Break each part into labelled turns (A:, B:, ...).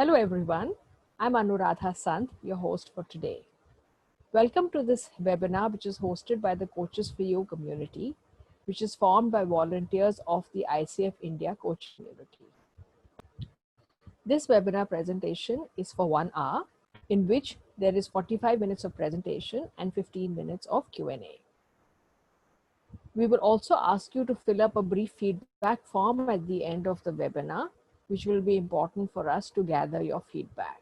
A: Hello everyone, I'm Anuradha Sant, your host for today. Welcome to this webinar which is hosted by the Coaches for You community, which is formed by volunteers of the ICF India coach community. This webinar presentation is for 1 hour, in which there is 45 minutes of presentation and 15 minutes of Q&A. We will also ask you to fill up a brief feedback form at the end of the webinar, which will be important for us to gather your feedback.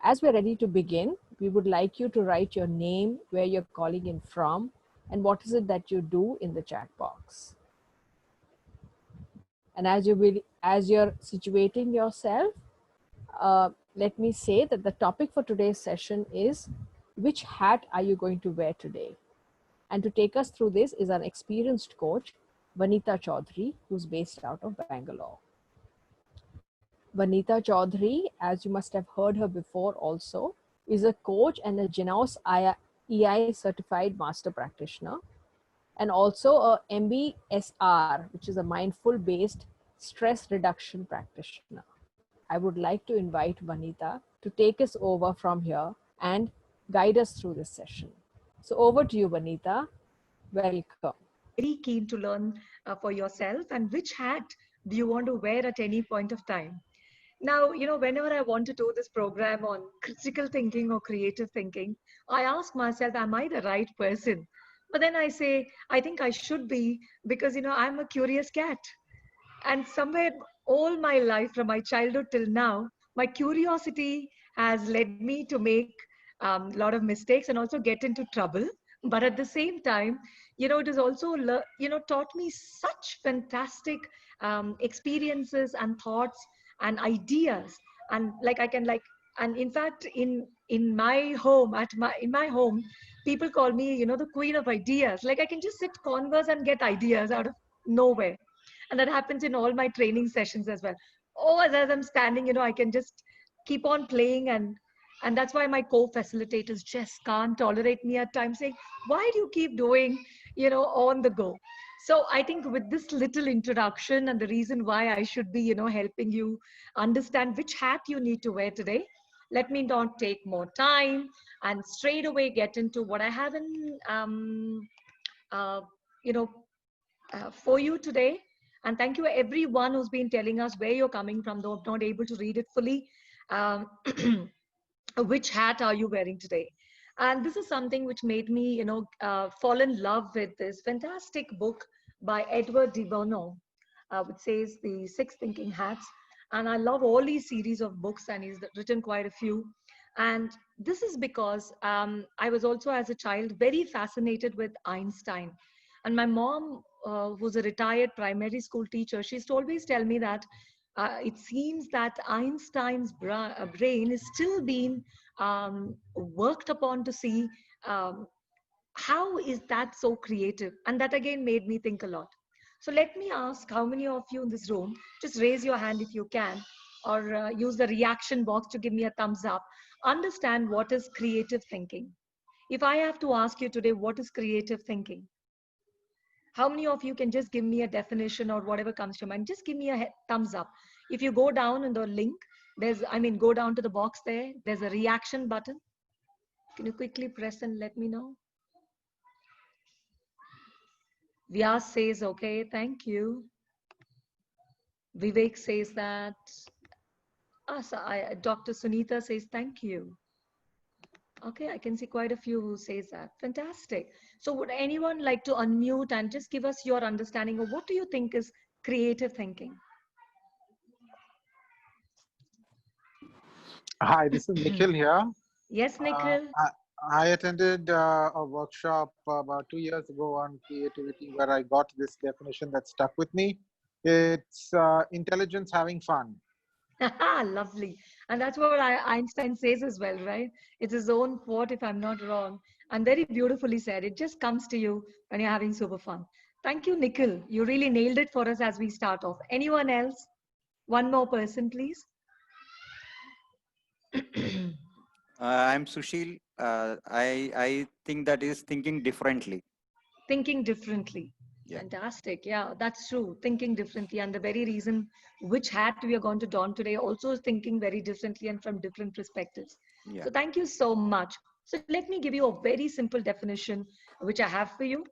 A: As we're ready to begin, we would like you to write your name, where you're calling in from, and what is it that you do in the chat box. And as you're situating yourself, let me say that the topic for today's session is, which hat are you going to wear today? And to take us through this is an experienced coach, Vanita Chaudhary, who's based out of Bangalore. Vanita Chaudhary, as you must have heard her before also, is a coach and a Genos EI certified master practitioner, and also a MBSR, which is a mindful based stress reduction practitioner. I would like to invite Vanita to take us over from here and guide us through this session. So over to you, Vanita. Welcome.
B: Very keen to learn for yourself, and which hat do you want to wear at any point of time. Now, whenever I want to do this program on critical thinking or creative thinking, I ask myself, am I the right person? But then I say, I think I should be, because, I'm a curious cat. And somewhere all my life, from my childhood till now, my curiosity has led me to make a lot of mistakes and also get into trouble. But at the same time, it has also taught me such fantastic experiences and thoughts and ideas. And like I can like and in fact, in my home, in my home, people call me the queen of ideas. Like, I can just sit, converse, and get ideas out of nowhere. And that happens in all my training sessions as well. Oh, as I'm standing, I can just keep on playing. And that's why my co-facilitators just can't tolerate me at times, saying, why do you keep doing on the go? So I think with this little introduction, and the reason why I should be helping you understand which hat you need to wear today, let me not take more time and straight away get into what I have in uh, you know for you today. And thank you everyone who's been telling us where you're coming from, though I'm not able to read it fully. Um, which hat are you wearing today? And this is something which made me, fall in love with this fantastic book by Edward de Bono, which says The Six Thinking Hats. And I love all these series of books, and he's written quite a few. And this is because I was also, as a child, very fascinated with Einstein. And my mom, who's a retired primary school teacher, she used to always tell me that it seems that Einstein's brain is still being worked upon to see how is that so creative. And that again made me think a lot. So let me ask, how many of you in this room, just raise your hand if you can, or use the reaction box to give me a thumbs up, understand what is creative thinking? If I have to ask you today, what is creative thinking? How many of you can just give me a definition or whatever comes to mind? Just give me a thumbs up. If you go down in the link, go down to the box there, there's a reaction button. Can you quickly press and let me know? Vyas says, okay, thank you. Vivek says that. Dr. Sunita says, thank you. Okay, I can see quite a few who says that. Fantastic. So would anyone like to unmute and just give us your understanding of what do you think is creative thinking?
C: Hi, this is Nikhil here.
B: Yes, Nikhil.
C: I attended a workshop about 2 years ago on creativity where I got this definition that stuck with me. It's intelligence having fun.
B: Lovely. And that's what Einstein says as well, right? It's his own quote, if I'm not wrong. And very beautifully said. It just comes to you when you're having super fun. Thank you, Nikhil. You really nailed it for us as we start off. Anyone else? One more person, please.
D: I'm Sushil. I think that is thinking differently.
B: Thinking differently.
D: Yeah.
B: Fantastic. Yeah, that's true. Thinking differently. And the very reason which hat we are going to don today also is thinking very differently and from different perspectives.
D: Yeah.
B: So thank you so much. So let me give you a very simple definition which I have for you.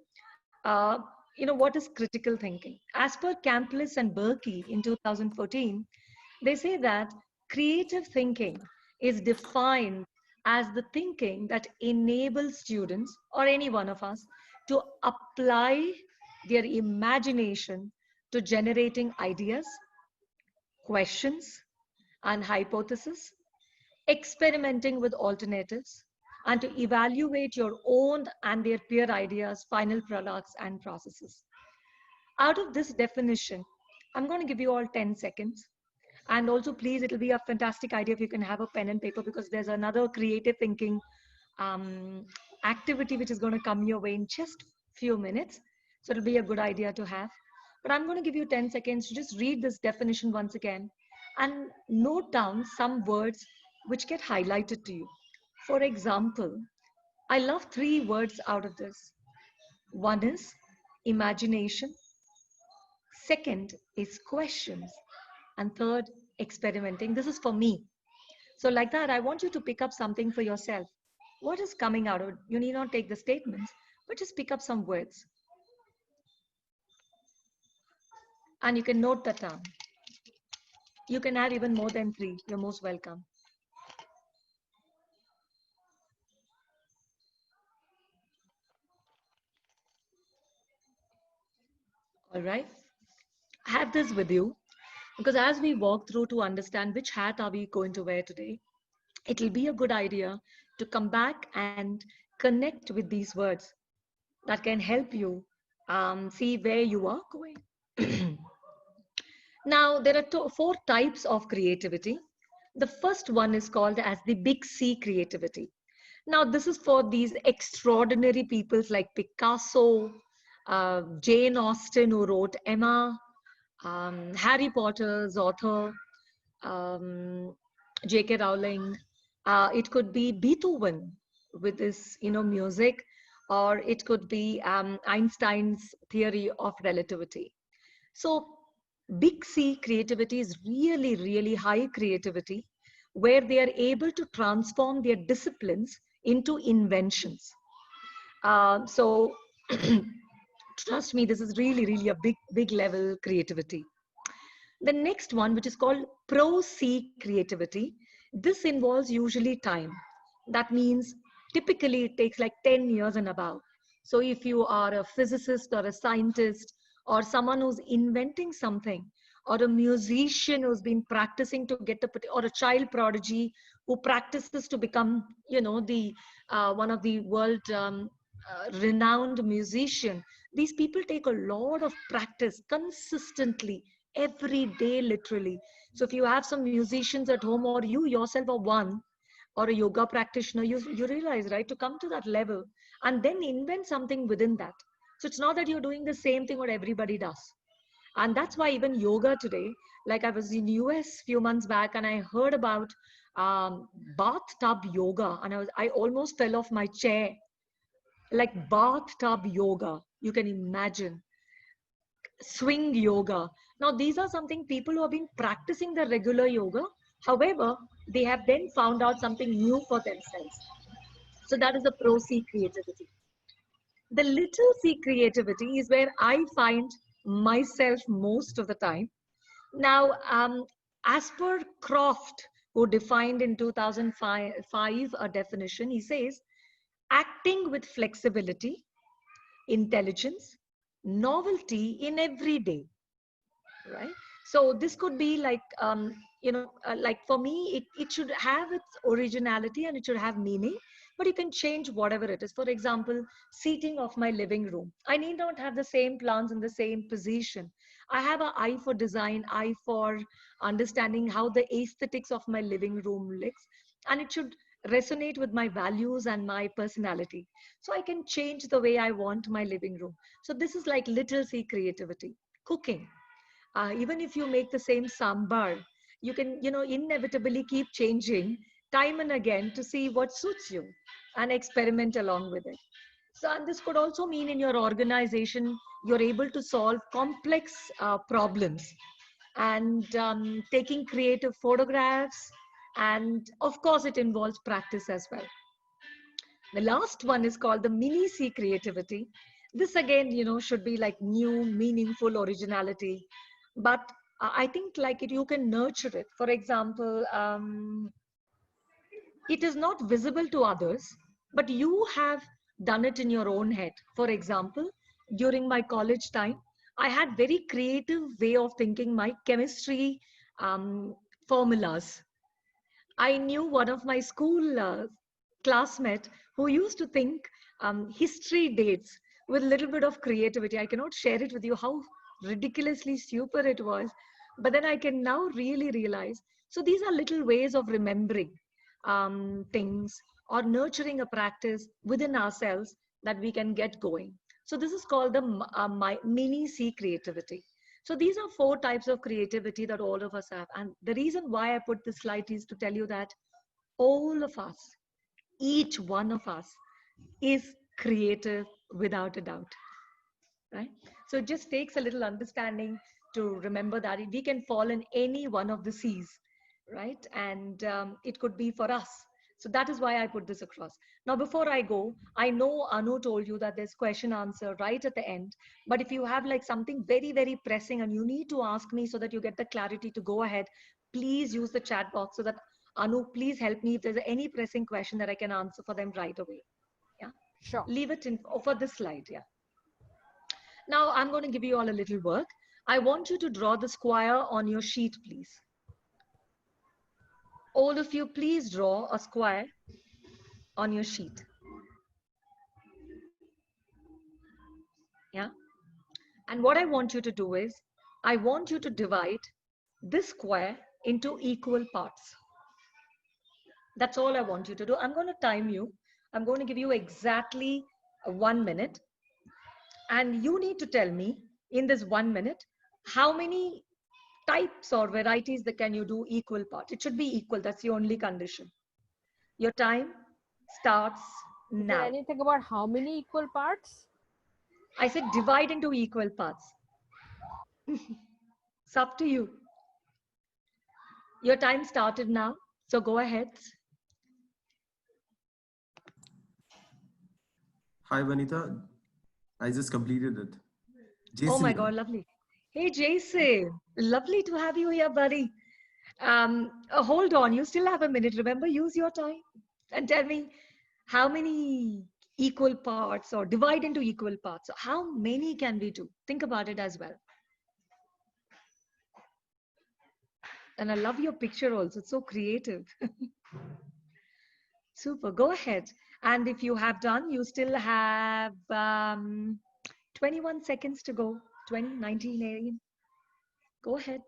B: Uh, what is critical thinking? As per Campbell and Berkey in 2014, they say that creative thinking is defined as the thinking that enables students or any one of us to apply their imagination to generating ideas, questions, and hypotheses, experimenting with alternatives, and to evaluate your own and their peer ideas, final products, and processes. Out of this definition, I'm going to give you all 10 seconds. And also, please, it'll be a fantastic idea if you can have a pen and paper, because there's another creative thinking um, activity which is going to come your way in just few minutes. So it'll be a good idea to have. But I'm going to give you 10 seconds to just read this definition once again and note down some words which get highlighted to you. For example, I love three words out of this. One is imagination. Second is questions. And third, experimenting. This is for me. So like that, I want you to pick up something for yourself. What is coming out of it? You need not take the statements, but just pick up some words. And you can note that down. You can have even more than three. You're most welcome. All right. Have this with you, because as we walk through to understand which hat are we going to wear today, it'll be a good idea to come back and connect with these words that can help you see where you are going. Now, there are four types of creativity. The first one is called as the big C creativity. Now, this is for these extraordinary peoples like Picasso, Jane Austen, who wrote Emma, Harry Potter's author, J.K. Rowling. It could be Beethoven with his, music, or it could be Einstein's theory of relativity. So big C creativity is really, really high creativity, where they are able to transform their disciplines into inventions. So trust me, this is really, really a big, big level creativity. The next one, which is called pro C creativity, this involves usually time. That means typically it takes like 10 years and above. So if you are a physicist or a scientist or someone who's inventing something, or a musician who's been practicing to get or a child prodigy who practices to become, the one of the world renowned musician, these people take a lot of practice consistently every day, literally. So if you have some musicians at home, or you yourself are one, or a yoga practitioner, you realize, right, to come to that level and then invent something within that. So it's not that you're doing the same thing what everybody does. And that's why even yoga today, like I was in US few months back and I heard about bathtub yoga, and I almost fell off my chair. Like bathtub yoga, you can imagine. Swing yoga. Now, these are something people who have been practicing the regular yoga. However, they have then found out something new for themselves. So that is the pro C creativity. The little C creativity is where I find myself most of the time. Now, as per Croft, who defined in 2005 a definition, he says, acting with flexibility, intelligence, novelty in every day, right? So this could be like, like for me, it should have its originality and it should have meaning, but you can change whatever it is. For example, seating of my living room. I need not have the same plants in the same position. I have an eye for design, eye for understanding how the aesthetics of my living room looks, and it should resonate with my values and my personality. So I can change the way I want my living room. So this is like little C creativity. Cooking. Even if you make the same sambar, you can, inevitably keep changing time and again to see what suits you and experiment along with it. So, and this could also mean in your organization, you're able to solve complex problems and taking creative photographs. And of course, it involves practice as well. The last one is called the mini C creativity. This again, should be like new, meaningful originality. But I think like you can nurture it. For example, it is not visible to others, but you have done it in your own head. For example, during my college time, I had very creative way of thinking my chemistry formulas. I knew one of my school classmates who used to think history dates with a little bit of creativity. I cannot share it with you how ridiculously stupid it was, but then I can now really realize. So these are little ways of remembering things or nurturing a practice within ourselves that we can get going. So this is called the mini C creativity. So these are 4 types of creativity that all of us have. And the reason why I put this slide is to tell you that all of us, each one of us is creative without a doubt, right? So it just takes a little understanding to remember that we can fall in any one of the C's, right? And it could be for us. So that is why I put this across. Now, before I go, I know Anu told you that there's question answer right at the end. But if you have like something very, very pressing and you need to ask me so that you get the clarity to go ahead, please use the chat box so that Anu, please help me if there's any pressing question that I can answer for them right away. Yeah.
A: Sure.
B: Leave it in for this slide. Yeah. Now I'm going to give you all a little work. I want you to draw the square on your sheet, please. All of you, please draw a square on your sheet. Yeah. And what I want you to do is, I want you to divide this square into equal parts. That's all I want you to do. I'm going to time you. I'm going to give you exactly 1 minute. And you need to tell me in this 1 minute, how many types or varieties that can you do equal parts. It should be equal. That's the only condition. Your time starts
A: Is
B: now.
A: there anything about how many equal parts?
B: I said divide into equal parts. It's up to you. Your time started now. So go ahead.
E: Hi, Vanita. I just completed it.
B: Oh my
E: Jason.
B: God, lovely. Hey, Jason. Lovely to have you here, buddy. Hold on. You still have a minute. Remember, use your time and tell me how many equal parts or divide into equal parts. So how many can we do? Think about it as well. And I love your picture also. It's so creative. Super. Go ahead. And if you have done, you still have 21 seconds to go. 20, 19, 18. Go ahead.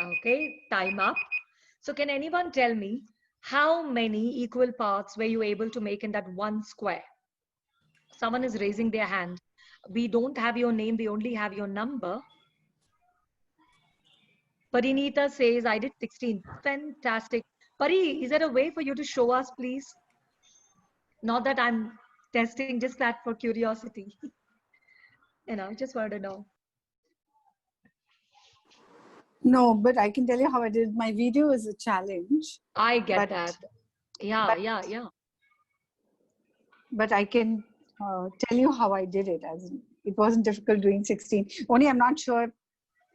B: Okay, time up. So can anyone tell me how many equal parts were you able to make in that one square? Someone is raising their hand. We don't have your name, we only have your number. Parinita says, I did 16. Fantastic. Pari, is there a way for you to show us, please? Not that I'm testing, just that for curiosity. Just wanted to know.
F: No, but I can tell you how I did. My video is a challenge.
B: I get that. Yeah.
F: But I can tell you how I did it. As in, it wasn't difficult doing 16. Only I'm not sure,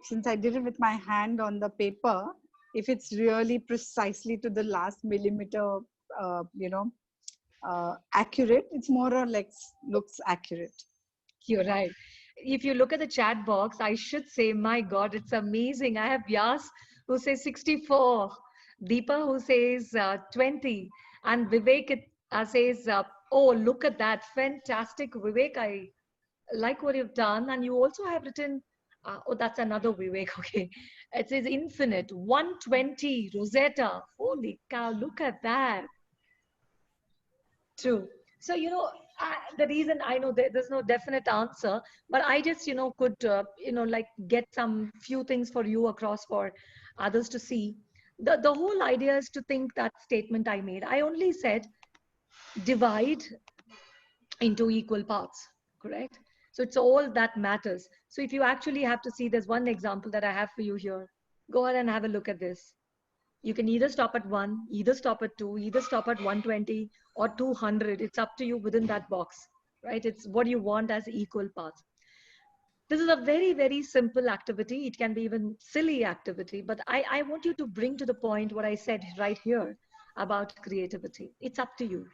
F: since I did it with my hand on the paper, if it's really precisely to the last millimeter, accurate. It's more or less looks accurate.
B: You're right. If you look at the chat box, I should say, my God, it's amazing. I have Vyas who says 64, Deepa who says 20, and Vivek says, oh, look at that. Fantastic, Vivek. I like what you've done. And you also have written, oh, that's another Vivek. Okay. It says infinite, 120, Rosetta. Holy cow, look at that. True. So, The reason I know there's no definite answer, but I just, could, like get some few things for you across for others to see. The whole idea is to think that statement I made. I only said divide into equal parts, correct? So it's all that matters. So if you actually have to see, there's one example that I have for you here. Go ahead and have a look at this. You can either stop at 1, either stop at 2, either stop at 120 or 200. It's up to you within that box, right? It's what you want as equal parts. This is a very, very simple activity. It can be even silly activity, but I want you to bring to the point what I said right here about creativity. It's up to you.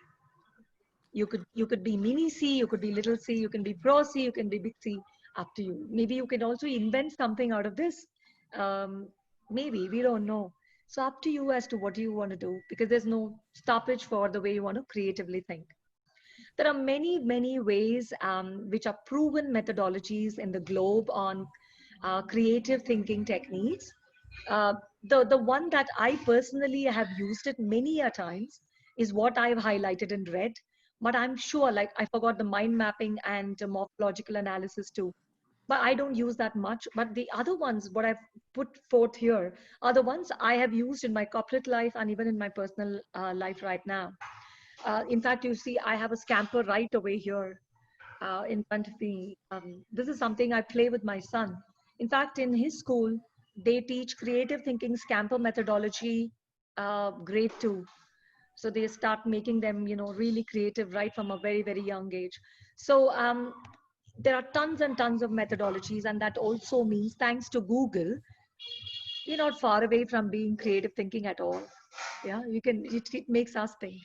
B: You could be mini C, you could be little c, you can be pro C, you can be big C, up to you. Maybe you can also invent something out of this. Maybe, we don't know. So up to you as to what you want to do, because there's no stoppage for the way you want to creatively think. There are many, many ways which are proven methodologies in the globe on creative thinking techniques. The one that I personally have used it many a times is what I've highlighted in red, but I'm sure, like, I forgot the mind mapping and morphological analysis too, but I don't use that much. But the other ones, what I've put forth here, are the ones I have used in my corporate life and even in my personal life right now. In fact, you see, I have a scamper right away here in front of me. This is something I play with my son. In fact, in his school, they teach creative thinking scamper methodology, grade 2. So they start making them, really creative right from a very, very young age. So there are tons and tons of methodologies, and that also means, thanks to Google, we're not far away from being creative thinking at all. Yeah, it makes us think.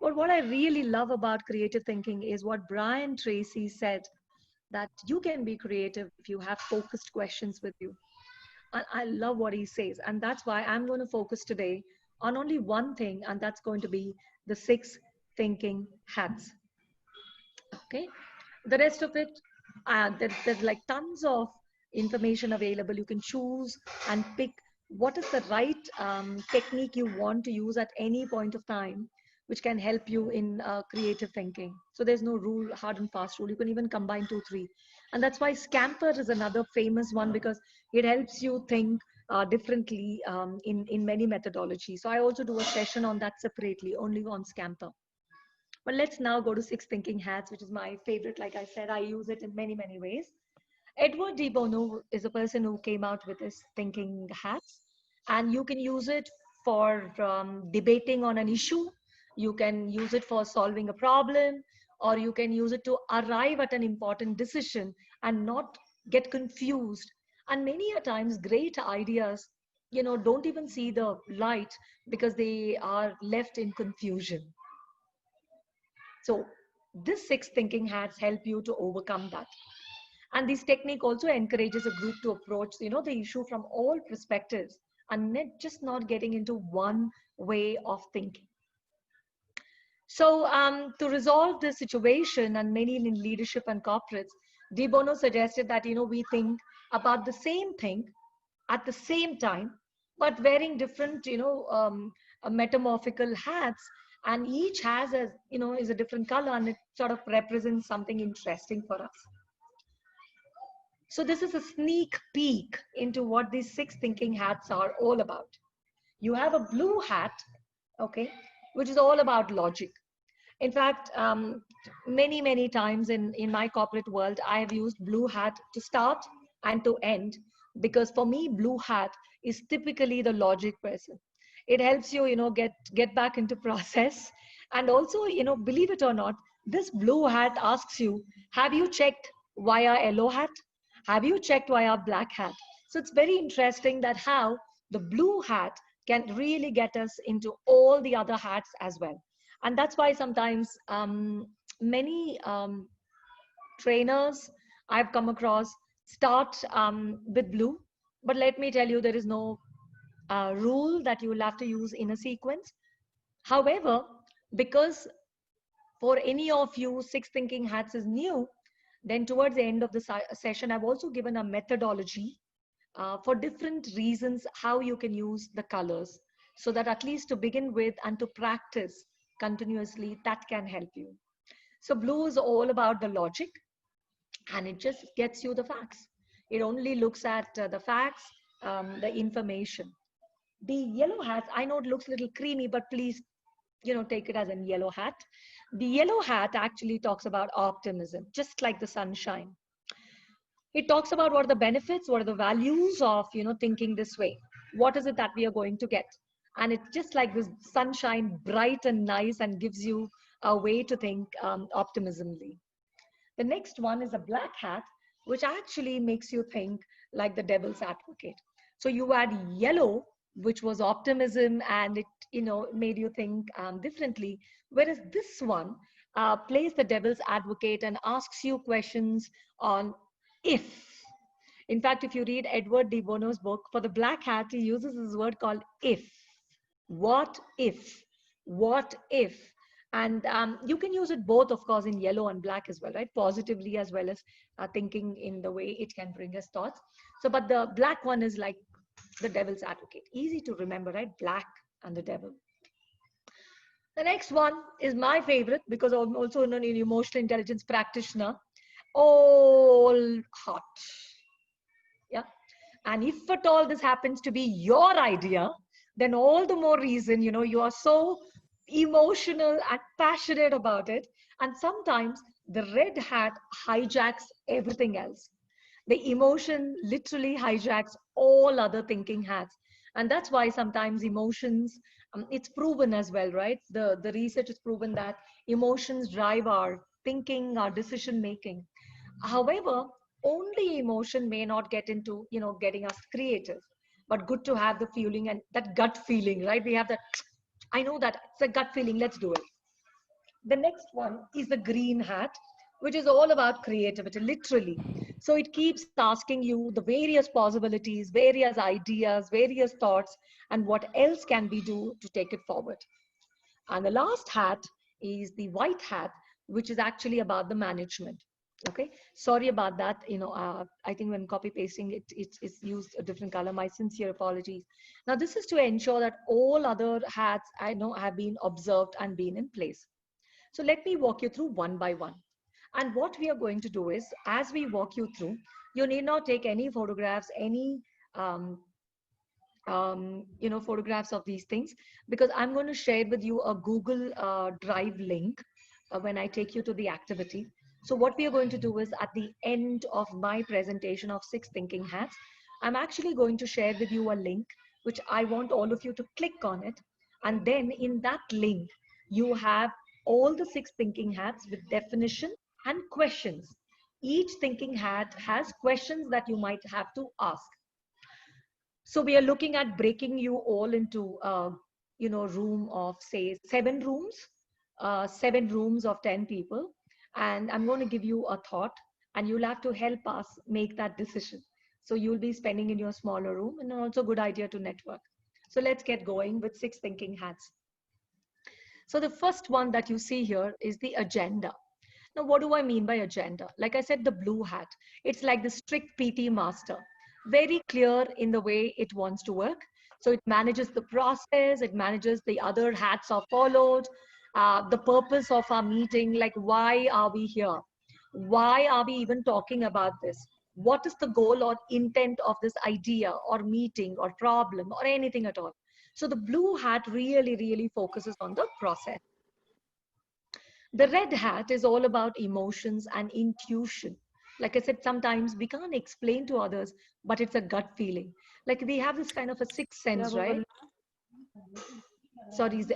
B: But what I really love about creative thinking is what Brian Tracy said, that you can be creative if you have focused questions with you. And I love what he says. And that's why I'm going to focus today on only one thing, and that's going to be the 6 thinking hats. Okay. The rest of it, there's like tons of information available. You can choose and pick what is the right technique you want to use at any point of time, which can help you in creative thinking. So there's no rule, hard and fast rule. You can even combine 2, 3. And that's why Scamper is another famous one, because it helps you think differently in many methodologies. So I also do a session on that separately, only on Scamper. But let's now go to 6 thinking hats, which is my favorite. Like I said, I use it in many, many ways. Edward de Bono is a person who came out with this thinking hats, and you can use it for debating on an issue. You can use it for solving a problem, or you can use it to arrive at an important decision and not get confused. And many a times, great ideas, don't even see the light because they are left in confusion. So this 6 thinking hats help you to overcome that. And this technique also encourages a group to approach, the issue from all perspectives and just not getting into one way of thinking. So to resolve this situation, and many in leadership and corporates, De Bono suggested that, we think about the same thing at the same time, but wearing different, metamorphical hats, and each has a, is a different color, and it sort of represents something interesting for us. So this is a sneak peek into what these 6 thinking hats are all about. You have a blue hat, okay, which is all about logic. In fact, many, many times in my corporate world, I have used blue hat to start and to end, because for me, blue hat is typically the logic person. It helps you, get back into process. And also, believe it or not, this blue hat asks you, have you checked via yellow hat? Have you checked via black hat? So it's very interesting that how the blue hat can really get us into all the other hats as well. And that's why sometimes many trainers I've come across start with blue. But let me tell you, there is no rule that you will have to use in a sequence. However, because for any of you 6 thinking hats is new, then towards the end of the session, I've also given a methodology for different reasons how you can use the colors, so that at least to begin with and to practice continuously, that can help you. So blue is all about the logic, and it just gets you the facts. It only looks at the facts, the information. The yellow hat, I know it looks a little creamy, but please, take it as a yellow hat. The yellow hat actually talks about optimism, just like the sunshine. It talks about what are the benefits, what are the values of, thinking this way. What is it that we are going to get? And it's just like this sunshine, bright and nice, and gives you a way to think optimismly. The next one is a black hat, which actually makes you think like the devil's advocate. So you had yellow, which was optimism, and it, made you think differently. Whereas this one plays the devil's advocate and asks you questions on if. In fact, if you read Edward de Bono's book, for the black hat, he uses this word called if. What if? What if? And you can use it both, of course, in yellow and black as well, right? Positively as well as thinking in the way it can bring us thoughts. So, but the black one is like the devil's advocate. Easy to remember, right? Black and the devil. The next one is my favorite because I'm also an emotional intelligence practitioner. All hot. Yeah. And if at all this happens to be your idea, then all the more reason, you are so emotional and passionate about it. And sometimes the red hat hijacks everything else. The emotion literally hijacks all other thinking hats. And that's why sometimes emotions, it's proven as well, right? The research has proven that emotions drive our thinking, our decision making. However, only emotion may not get into, getting us creative, but good to have the feeling and that gut feeling, right? We have that, I know that it's a gut feeling, let's do it. The next one is the green hat, which is all about creativity, literally. So it keeps asking you the various possibilities, various ideas, various thoughts, and what else can we do to take it forward. And the last hat is the white hat, which is actually about the management. Okay, sorry about that. I think when copy pasting it's used a different color. My sincere apologies. Now this is to ensure that all other hats I know have been observed and been in place. So let me walk you through one by one. And what we are going to do is, as we walk you through, you need not take any photographs, any photographs of these things, because I'm going to share with you a Google Drive link when I take you to the activity. So what we are going to do is, at the end of my presentation of 6 thinking hats, I'm actually going to share with you a link, which I want all of you to click on it. And then in that link, you have all the 6 thinking hats with definition and questions. Each thinking hat has questions that you might have to ask. So we are looking at breaking you all into, room of, say, 7 rooms, 7 rooms of 10 people. And I'm going to give you a thought, and you'll have to help us make that decision. So you'll be spending in your smaller room, and also a good idea to network. So let's get going with 6 thinking hats. So the first one that you see here is the agenda. Now, what do I mean by agenda? Like I said, the blue hat, it's like the strict PT master, very clear in the way it wants to work. So it manages the process, it manages the other hats are followed, the purpose of our meeting, like why are we here? Why are we even talking about this? What is the goal or intent of this idea or meeting or problem or anything at all? So the blue hat really, really focuses on the process. The red hat is all about emotions and intuition. Like I said, sometimes we can't explain to others, but it's a gut feeling. Like we have this kind of a sixth sense, right? Sorry, is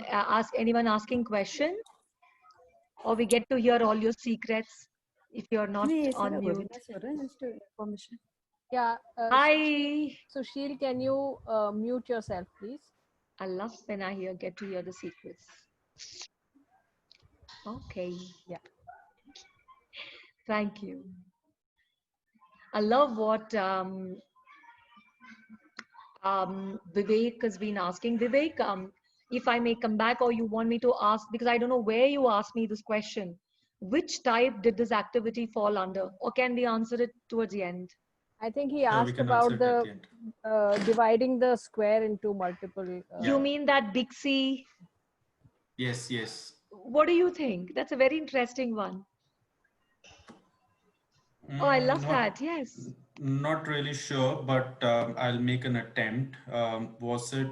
B: anyone asking question? Or we get to hear all your secrets if you're not on mute.
A: Yeah.
B: Hi.
A: Sushil, can you mute yourself, please?
B: I love when I get to hear the secrets. Okay.
A: Yeah.
B: Thank you. I love what Vivek has been asking. Vivek, if I may come back, or you want me to ask, because I don't know where you asked me this question. Which type did this activity fall under? Or can we answer it towards the end?
A: I think he asked about the dividing the square into multiple.
B: You mean that Bixie?
E: Yes, yes.
B: what do you think? That's a very interesting one. Oh, I love
G: Not
B: that. Yes.
G: not really sure, but I'll make an attempt. Was it?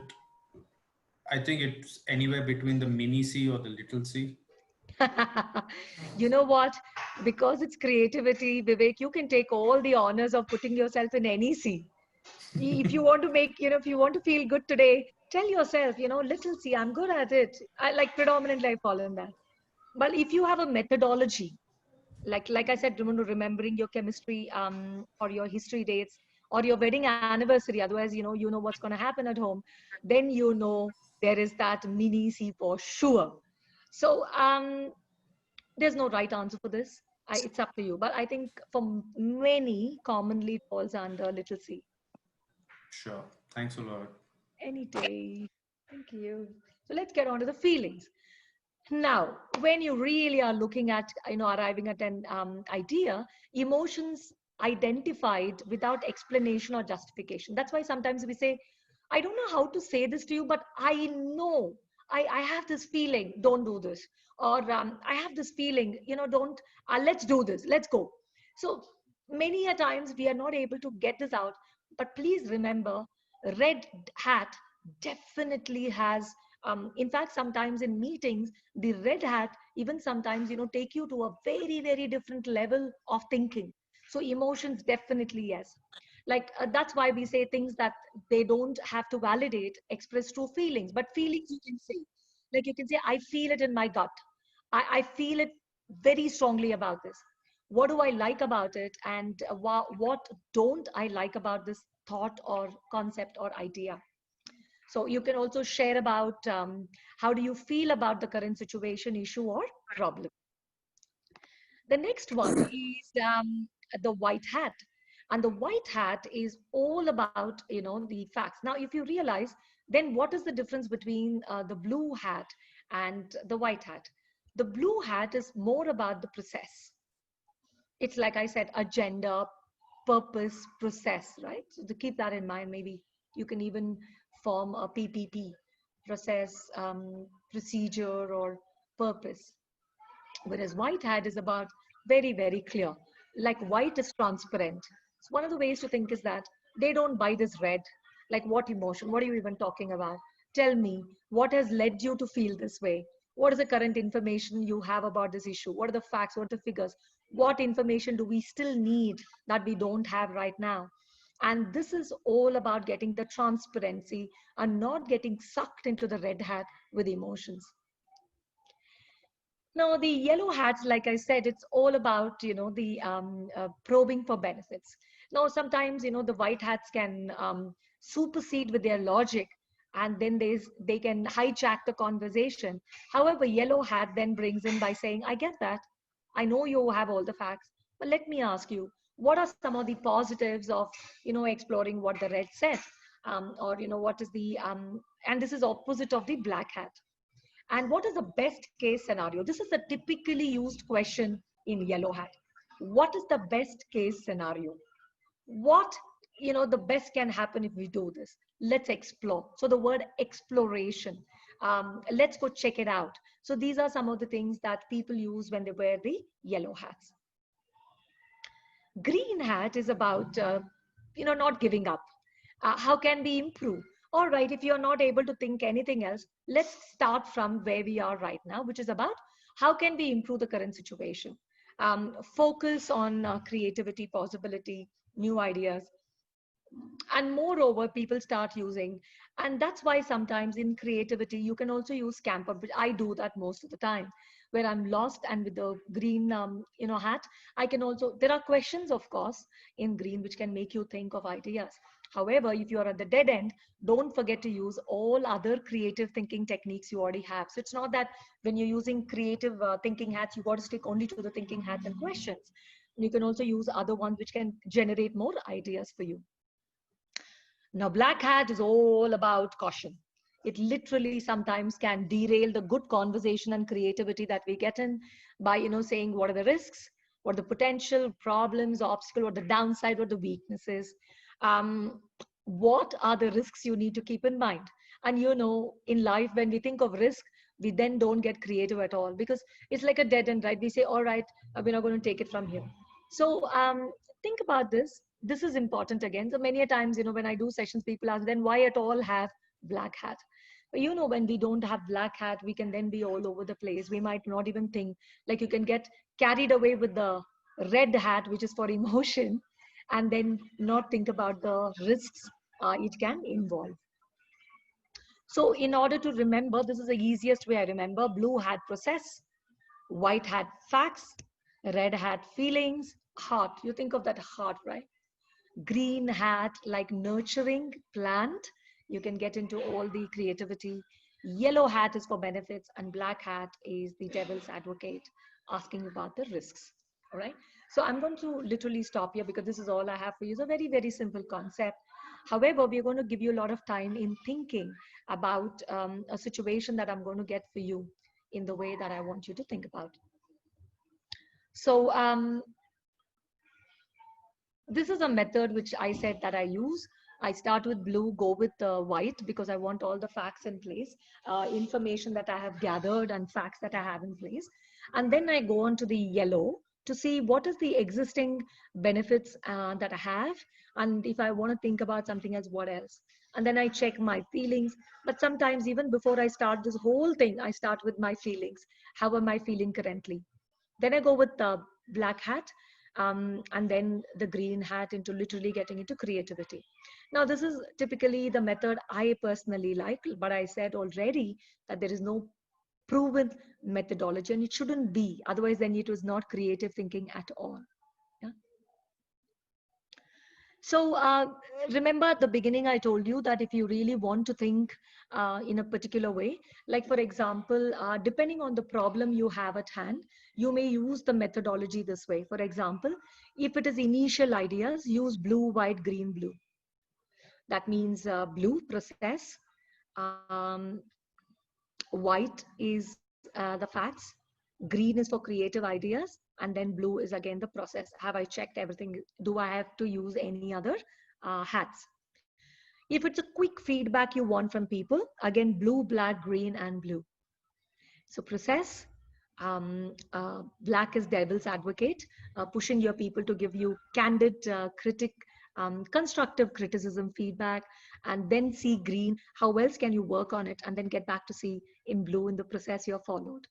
G: I think it's anywhere between the mini C or the little C.
B: You know what? Because it's creativity, Vivek, you can take all the honors of putting yourself in any C. If you want to make, if you want to feel good today, tell yourself, little C, I'm good at it. I like predominantly I follow in that. But if you have a methodology, like I said, remembering your chemistry or your history dates or your wedding anniversary, otherwise you know what's going to happen at home, then there is that mini C for sure. So there's no right answer for this. It's up to you, but I think for many commonly it falls under little C.
G: Sure. Thanks a lot.
B: Any day. Thank you. So let's get on to the feelings. Now, when you really are looking at, arriving at an idea, emotions identified without explanation or justification. That's why sometimes we say, I don't know how to say this to you, but I know, I have this feeling, don't do this. Or I have this feeling, don't, let's do this, let's go. So many a times we are not able to get this out, but please remember, red hat definitely has, in fact, sometimes in meetings, the red hat even sometimes take you to a very very different level of thinking. So emotions definitely yes, like that's why we say things that they don't have to validate express true feelings, but feelings you can say, like you can say, I feel it in my gut. I feel it very strongly about this. What do I like about it, and what don't I like about this thought or concept or idea? So you can also share about how do you feel about the current situation, issue, or problem. The next one is the white hat. And the white hat is all about, the facts. Now, if you realize, then what is the difference between the blue hat and the white hat? The blue hat is more about the process. It's like I said, agenda, purpose, process, right? So to keep that in mind, maybe you can even form a PPP, process, procedure, or purpose. Whereas white hat is about very, very clear. Like white is transparent. So one of the ways to think is that they don't buy this red. Like what emotion? What are you even talking about? Tell me, what has led you to feel this way? What is the current information you have about this issue? What are the facts? What are the figures? What information do we still need that we don't have right now? And this is all about getting the transparency and not getting sucked into the red hat with emotions. Now, the yellow hats, like I said, it's all about, the probing for benefits. Now, sometimes, the white hats can supersede with their logic, and then they can hijack the conversation. However, yellow hat then brings in by saying, I get that. I know you have all the facts, but let me ask you, what are some of the positives of, exploring what the red said? Or, what is the, and this is opposite of the black hat. And what is the best case scenario? This is a typically used question in yellow hat. What is the best case scenario? What, the best can happen if we do this? Let's explore. So the word exploration, let's go check it out. So these are some of the things that people use when they wear the yellow hats. Green hat is about, not giving up. How can we improve? All right, if you're not able to think anything else, let's start from where we are right now, which is about how can we improve the current situation? Focus on creativity, possibility, new ideas. And moreover, people start using, and that's why sometimes in creativity, you can also use Camper, but I do that most of the time, where I'm lost and with the green, hat, I can also, there are questions, of course, in green, which can make you think of ideas. However, if you're at the dead end, don't forget to use all other creative thinking techniques you already have. So it's not that when you're using creative thinking hats, you got to stick only to the thinking hats and questions. You can also use other ones which can generate more ideas for you. Now, black hat is all about caution. It literally sometimes can derail the good conversation and creativity that we get in by, saying what are the risks, what are the potential problems, obstacles, what are the downside, what are the weaknesses, what are the risks you need to keep in mind. And, in life, when we think of risk, we then don't get creative at all, because it's like a dead end, right? We say, all right, we're not going to take it from here. So think about this. This is important again. So many a times, when I do sessions, people ask, then why at all have black hat? But when we don't have black hat, we can then be all over the place. We might not even think, like you can get carried away with the red hat, which is for emotion, and then not think about the risks it can involve. So in order to remember, this is the easiest way I remember: blue hat process, white hat facts, red hat feelings, heart. You think of that heart, right? Green hat, like nurturing plant. You can get into all the creativity. Yellow hat is for benefits, and black hat is the devil's advocate, asking about the risks. All right. So I'm going to literally stop here because this is all I have for you. It's a very, very simple concept. However, we're going to give you a lot of time in thinking about a situation that I'm going to get for you in the way that I want you to think about. So this is a method which I said that I use. I start with blue, go with white, because I want all the facts in place, information that I have gathered and facts that I have in place. And then I go on to the yellow to see what is the existing benefits that I have. And if I want to think about something else, what else? And then I check my feelings. But sometimes even before I start this whole thing, I start with my feelings. How am I feeling currently? Then I go with the black hat. And then the green hat into literally getting into creativity. Now, this is typically the method I personally like, but I said already that there is no proven methodology, and it shouldn't be. Otherwise, then it was not creative thinking at all. Yeah. So remember at the beginning, I told you that if you really want to think in a particular way, like for example, depending on the problem you have at hand, you may use the methodology this way. For example, if it is initial ideas, use blue, white, green, blue. That means blue, process, white is the facts, green is for creative ideas, and then blue is again the process. Have I checked everything? Do I have to use any other hats? If it's a quick feedback you want from people, again, blue, black, green, and blue. So process, black is devil's advocate, pushing your people to give you candid constructive criticism, feedback, and then see green, how else can you work on it, and then get back to see in blue in the process you're followed.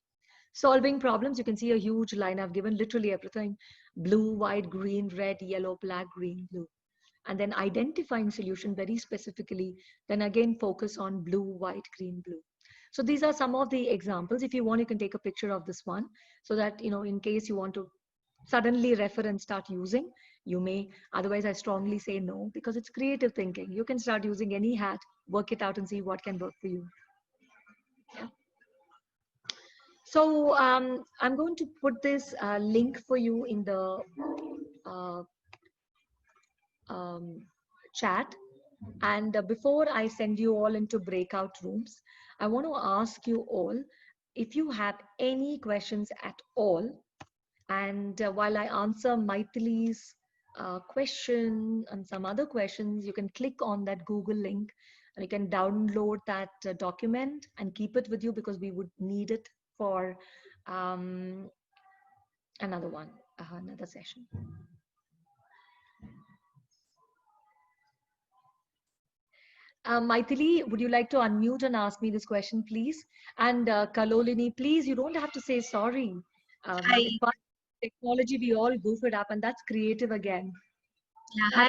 B: Solving problems, you can see a huge line. I've given literally everything: blue, white, green, red, yellow, black, green, blue. And then identifying solution very specifically, then again focus on blue, white, green, blue. So these are some of the examples. If you want, you can take a picture of this one so that, in case you want to suddenly refer and start using, you may. Otherwise, I strongly say no, because it's creative thinking. You can start using any hat, work it out and see what can work for you. Yeah. So I'm going to put this link for you in the chat. And before I send you all into breakout rooms, I want to ask you all if you have any questions at all. And while I answer Maithili's question and some other questions, you can click on that Google link and you can download that document and keep it with you, because we would need it for another one, another session. Maithili, would you like to unmute and ask me this question, please? And Kalolini, please, you don't have to say sorry. Technology, we all goof it up, and that's creative again.
H: Yeah, hi,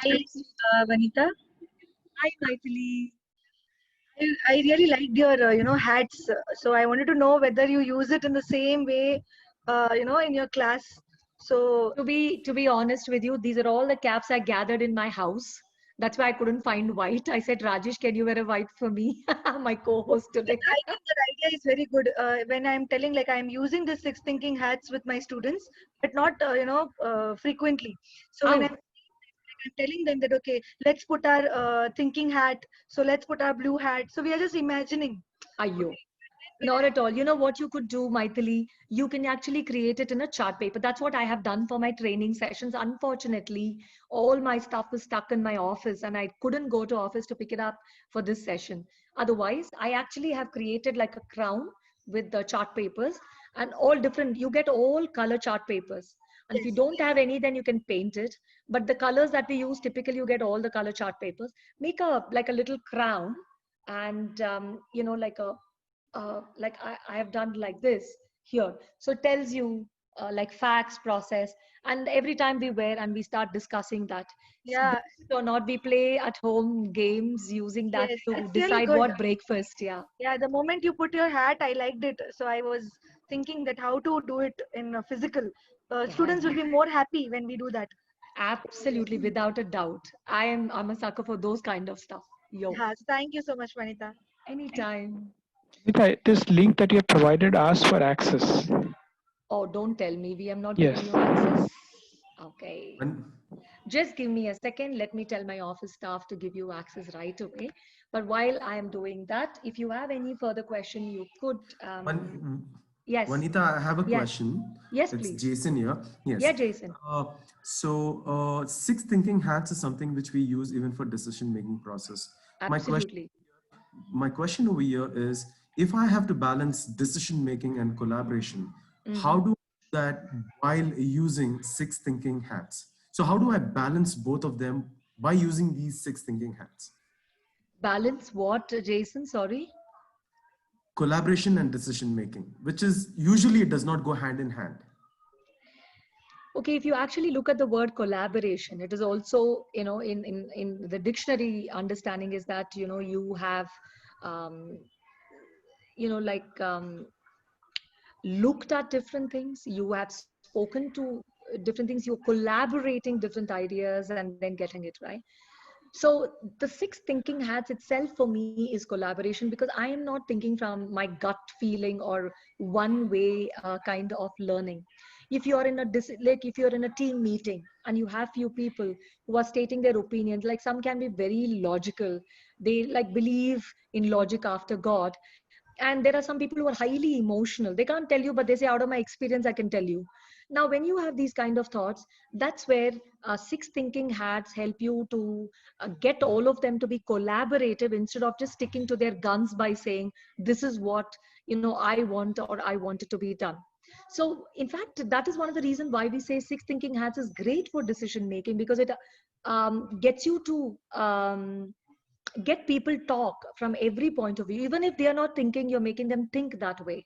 H: Vanita.
B: Hi, Maithili.
H: I really liked your hats. So I wanted to know whether you use it in the same way, in your class. So
B: to be honest with you, these are all the caps I gathered in my house. That's why I couldn't find white. I said, Rajesh, can you wear a white for me? My co-host today.
H: I think that idea is very good. When I'm telling, like, I'm using the six thinking hats with my students, but not, frequently. So when I'm telling them that, okay, let's put our thinking hat. So let's put our blue hat. So we are just imagining.
B: Ayyo. Not at all. You know what you could do, Maithili? You can actually create it in a chart paper. That's what I have done for my training sessions. Unfortunately, all my stuff was stuck in my office and I couldn't go to office to pick it up for this session. Otherwise, I actually have created like a crown with the chart papers, and all different, you get all color chart papers. And if you
H: Yes.
B: don't have any, then you can paint it. But the colors that we use, typically you get all the color chart papers. Make a like a little crown, and you know, like a like I have done like this here. So it tells you like facts, process, and every time we wear and we start discussing that,
H: Yeah.
B: or not, we play at home games using that
H: Yes.
B: to
H: It's really
B: decide
H: good.
B: what breakfast. Yeah.
H: Yeah. The moment you put your hat, I liked it. So I was thinking that how to do it in a physical.
B: Yeah,
H: Students will be more happy when we do that.
B: absolutely, without a doubt. I'm a sucker for those kind of stuff. Yo,
H: Yes. Thank you so much, Vanita.
B: anytime.
I: Nita, this link that you have provided asks for access.
B: Oh, don't tell me we have not
I: Yes.
B: given you access. Okay.
E: When,
B: Just give me a second. Let me tell my office staff to give you access right away. But while I am doing that, if you have any further question, you could. Yes.
E: Vanita, I have a
B: Yes.
E: question.
B: Yes,
E: It's
B: please.
E: Jason here. Yes.
B: Yeah, Jason.
E: Six thinking hats is something which we use even for decision making process.
B: Absolutely.
E: My question over here is, if I have to balance decision making and collaboration, how do I do that while using six thinking hats? So how do I balance both of them by using these six thinking hats?
B: Balance what, Jason? Sorry.
E: Collaboration and decision making, which is usually it does not go hand in hand.
B: Okay, if you actually look at the word collaboration, it is also, you know, in the dictionary understanding is that, you know, you have, you know, like looked at different things, you have spoken to different things, you're collaborating different ideas and then getting it right. So the six thinking hats itself for me is collaboration, because I am not thinking from my gut feeling or one way kind of learning. If you're in a like if you're in a team meeting and you have few people who are stating their opinions, like some can be very logical, they like believe in logic after God, and there are some people who are highly emotional, they can't tell you, but they say out of my experience I can tell you. Now when you have these kind of thoughts, that's where six thinking hats help you to get all of them to be collaborative, instead of just sticking to their guns by saying this is what, you know, I want or I want it to be done. So in fact, that is one of the reasons why we say six thinking hats is great for decision making, because it gets you to get people talk from every point of view. Even if they are not thinking, you're making them think that way.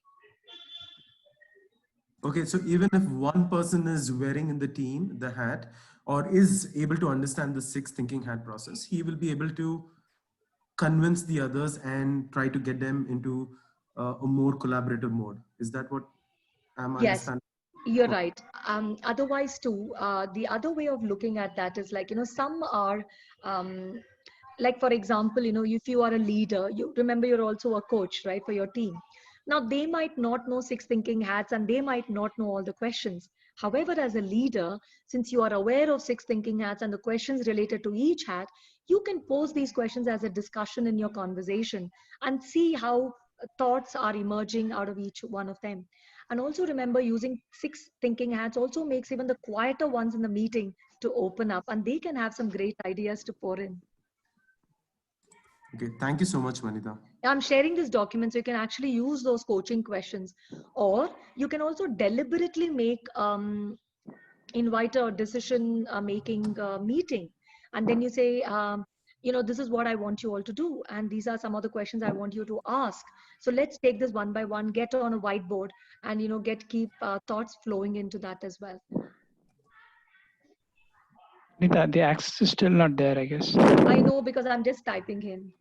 E: Okay, so even if one person is wearing in the team the hat or is able to understand the six thinking hat process, he will be able to convince the others and try to get them into a more collaborative mode. Is that what I'm understanding?
B: You're right. Otherwise too, the other way of looking at that is like, you know, some are like, for example, you know, if you are a leader, you remember you're also a coach, right, for your team. Now they might not know six thinking hats and they might not know all the questions. However, as a leader, since you are aware of six thinking hats and the questions related to each hat, you can pose these questions as a discussion in your conversation and see how thoughts are emerging out of each one of them. And also remember, using six thinking hats also makes even the quieter ones in the meeting to open up, and they can have some great ideas to pour in.
E: Okay, thank you so much, Vanita.
B: I'm sharing this document so you can actually use those coaching questions, or you can also deliberately make invite a decision making meeting, and then you say, you know, this is what I want you all to do, and these are some of the questions I want you to ask. So let's take this one by one, get on a whiteboard, and, you know, keep thoughts flowing into that as well.
I: Nita, the access is still not there, I guess.
B: I know, because I'm just typing in.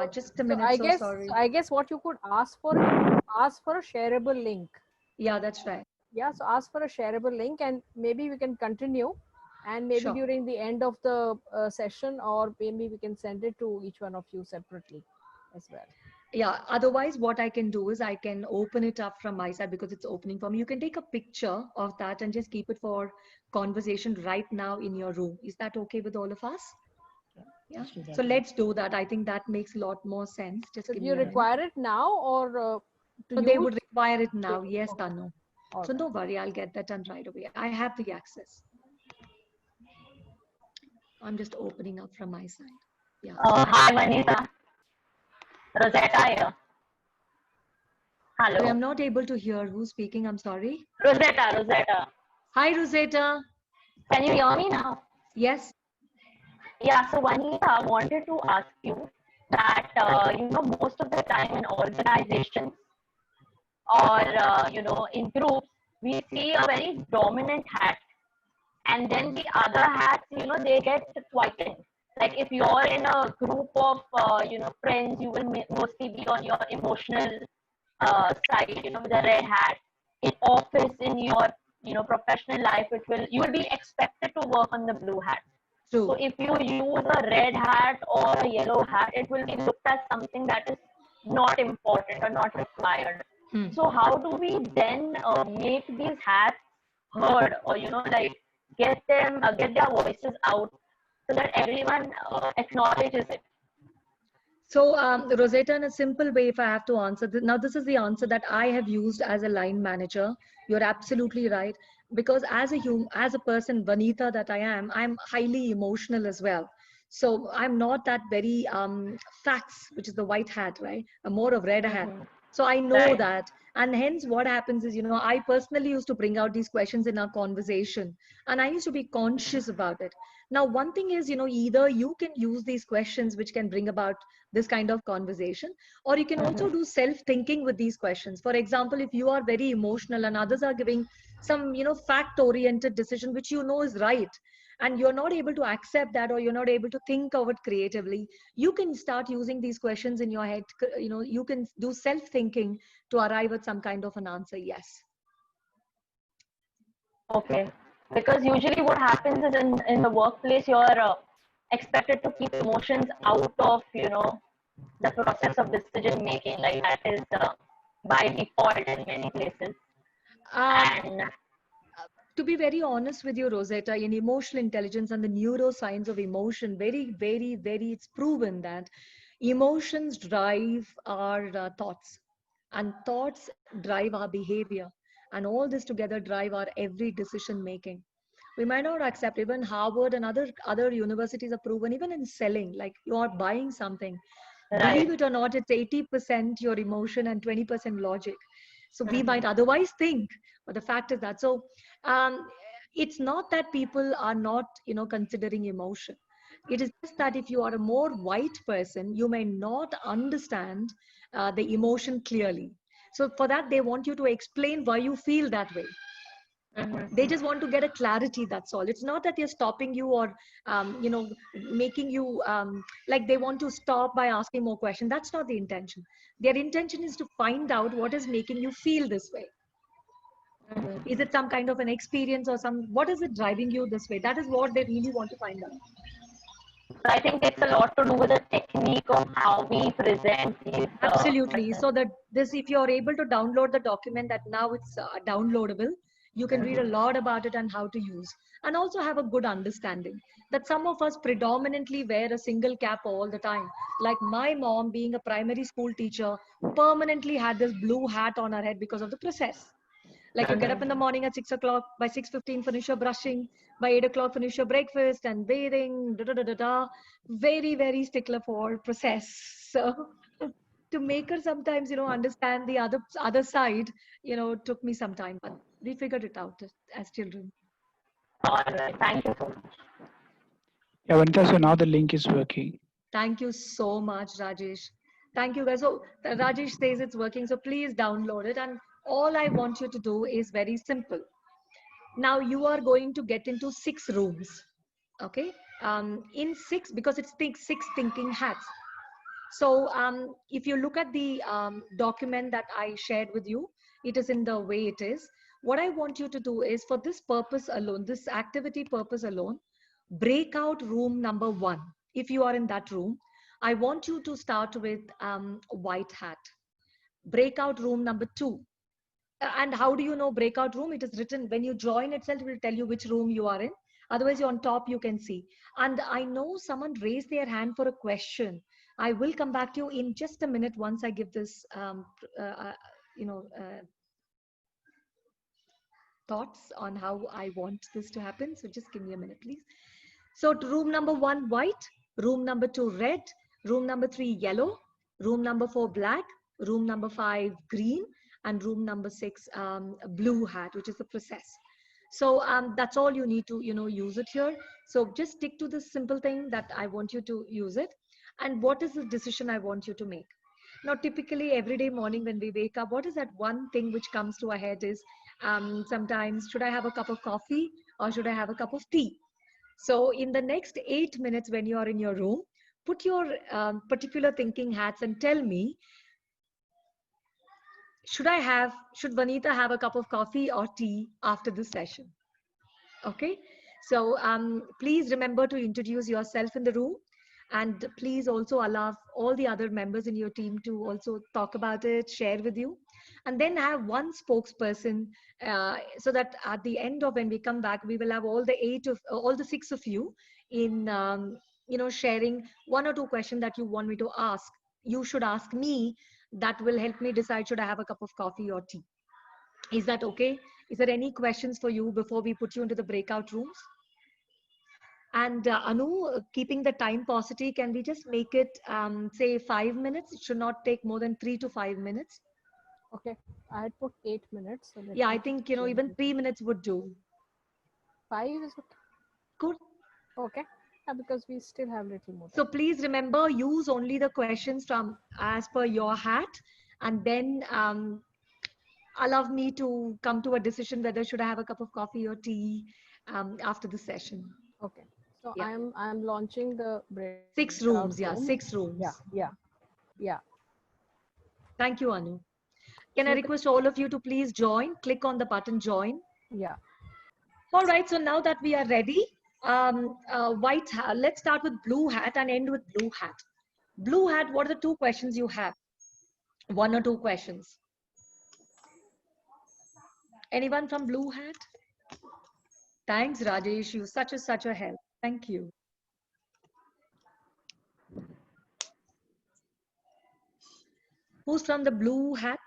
B: Just a minute.
A: So I guess what you could ask for a shareable link.
B: Yeah, that's right.
A: Yeah, so ask for a shareable link, and maybe we can continue, and maybe during the end of the session, or maybe we can send it to each one of you separately as well.
B: Yeah, otherwise what I can do is I can open it up from my side, because it's opening for me. You can take a picture of that and just keep it for conversation right now in your room. Is that okay with all of us? Yeah. So let's do that. I think that makes a lot more sense. Just
A: so
B: give
A: do you require it now, or
B: so they would require it now? Yes,
A: okay.
B: Tanu.
A: All
B: so
A: right.
B: don't worry, I'll get that done right away. I have the access. I'm just opening up from my side. Yeah.
J: Hi, Vanita. Rosetta here.
B: Sorry,
J: Hello.
B: I'm not able to hear who's speaking. I'm sorry.
J: Rosetta.
B: Hi, Rosetta.
J: Can you hear me now?
B: Yes.
J: Yeah, so Vanita, I wanted to ask you that, most of the time in organizations or, in groups, we see a very dominant hat. And then the other hats, they get quietened. Like if you're in a group of, friends, you will mostly be on your emotional side, with a red hat. In office, in your, professional life, you will be expected to work on the blue hat.
B: True.
J: So if you use a red hat or a yellow hat, it will be looked as something that is not important or not required. So how do we then make these hats heard, or get their voices out so that everyone acknowledges it?
B: So, Rosetta, in a simple way, if I have to answer, now this is the answer that I have used as a line manager. You're absolutely right. Because as a person, Vanita, that I am, I'm highly emotional as well. So I'm not that very facts, which is the white hat, right? I'm more of red hat. So I know that. And hence what happens is, I personally used to bring out these questions in our conversation. And I used to be conscious about it. Now, one thing is, either you can use these questions, which can bring about this kind of conversation, or you can also do self-thinking with these questions. For example, if you are very emotional and others are giving some, fact-oriented decision, which is right, and you're not able to accept that, or you're not able to think of it creatively, you can start using these questions in your head. You can do self-thinking to arrive at some kind of an answer. Yes.
J: Okay. Because usually what happens is in the workplace, you're expected to keep emotions out of, the process of decision making. Like that is by default in many places. And
B: to be very honest with you, Rosetta, in emotional intelligence and the neuroscience of emotion, very, very, very, it's proven that emotions drive our thoughts, and thoughts drive our behavior, and all this together drive our every decision making. We might not accept, even Harvard and other universities have proven, even in selling, like you are buying something, believe it or not, it's 80% your emotion and 20% logic. So we might otherwise think, but the fact is that. So it's not that people are not, considering emotion. It is just that if you are a more white person, you may not understand the emotion clearly. So for that, they want you to explain why you feel that way. They just want to get a clarity, that's all. It's not that they're stopping you or making you like they want to stop by asking more questions. That's not the intention. Their intention is to find out what is making you feel this way. Is it some kind of an experience or what is it driving you this way? That is what they really want to find out.
J: I think it's a lot to do with the technique of how we present these.
B: Absolutely. So that if you're able to download the document, that now it's downloadable, you can read a lot about it and how to use, and also have a good understanding that some of us predominantly wear a single cap all the time. Like my mom, being a primary school teacher, permanently had this blue hat on her head because of the process. Like you get up in the morning at 6 o'clock, by 6:15 finish your brushing, by 8 o'clock finish your breakfast and bathing, very, very stickler for process. So to make her sometimes, understand the other side, took me some time, but we figured it out as children.
J: All right, thank you so much.
I: Yeah, Vanita, so now the link is working.
B: Thank you so much, Rajesh. Thank you guys. So Rajesh says it's working, so please download it. And all I want you to do is very simple. Now you are going to get into 6 rooms. Okay. In 6, because it's 6 thinking hats. So if you look at the document that I shared with you, it is in the way it is. What I want you to do is, for this purpose alone, this activity purpose alone, break out room number 1. If you are in that room, I want you to start with white hat. Break out room number 2. And how do you know breakout room? It is written when you join itself, it will tell you which room you are in. Otherwise, you're on top, you can see. And I know someone raised their hand for a question. I will come back to you in just a minute once I give this, thoughts on how I want this to happen. So just give me a minute, please. So room number 1, white. Room number 2, red. Room number 3, yellow. Room number 4, black. Room number 5, green. and room number 6, blue hat, which is the process. So that's all you need to, use it here. So just stick to this simple thing that I want you to use it. And what is the decision I want you to make? Now, typically every day morning when we wake up, what is that one thing which comes to our head is sometimes, should I have a cup of coffee or should I have a cup of tea? So in the next 8 minutes when you are in your room, put your particular thinking hats and tell me, should Vanita have a cup of coffee or tea after this session? Okay. So please remember to introduce yourself in the room, and please also allow all the other members in your team to also talk about it, share with you, and then have one spokesperson so that at the end of when we come back, we will have all the 6 of you in sharing 1 or 2 questions that you want me to ask. You should ask me. That will help me decide should I have a cup of coffee or tea. Is that okay? Is there any questions for you before we put you into the breakout rooms? And Anu, keeping the time paucity, can we just make it say 5 minutes? It should not take more than 3 to 5 minutes.
A: Okay, I had put 8 minutes. So
B: yeah, I think even 3 minutes would do.
A: 5 is okay.
B: Good.
A: Okay. Yeah, because we still have little more time.
B: So please remember, use only the questions from as per your hat, and then allow me to come to a decision whether should I have a cup of coffee or tea after the session.
A: Okay. So
B: yeah.
A: I am launching the
B: 6 rooms. Yeah, 6 rooms.
A: Yeah.
B: Thank you, Anu. Can I request all of you to please join? Click on the button join.
A: Yeah.
B: All right. So now that we are ready, white hat. Let's start with blue hat and end with blue hat. Blue hat. What are the 2 questions you have? 1 or 2 questions. Anyone from blue hat? Thanks, Rajesh. You such a help. Thank you. Who's from the blue hat?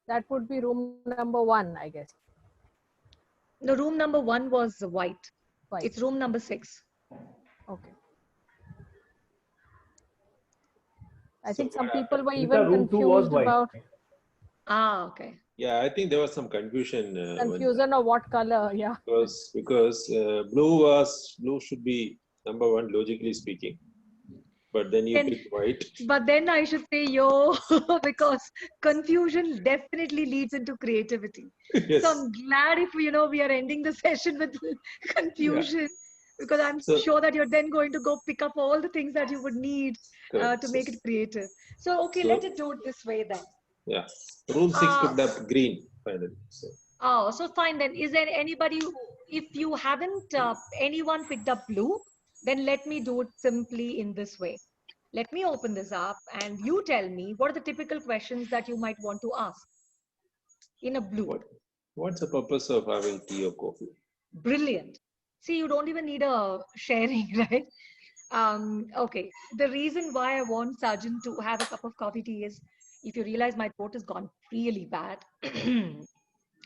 A: That would be room number 1, I guess.
B: No, room number 1 was white. It's room number 6.
A: Okay. I think some people were even confused about.
B: Ah, okay.
K: Yeah, I think there was some confusion.
A: Confusion of what color, yeah.
K: Because blue should be number 1, logically speaking. But then you pick white.
B: But then I should say because confusion definitely leads into creativity.
K: Yes.
B: So I'm glad if we are ending the session with confusion, because I'm sure that you're then going to go pick up all the things that you would need to make it creative. So okay, let it do it this way then.
K: Yeah, room 6 picked up green finally. So.
B: Oh, so fine then. Is there anybody if you haven't anyone picked up blue, then let me do it simply in this way. Let me open this up and you tell me what are the typical questions that you might want to ask in a blue.
K: What's the purpose of having tea or coffee?
B: Brilliant. See, you don't even need a sharing, right? Okay. The reason why I want Sarjan to have a cup of coffee tea is if you realize my throat has gone really bad.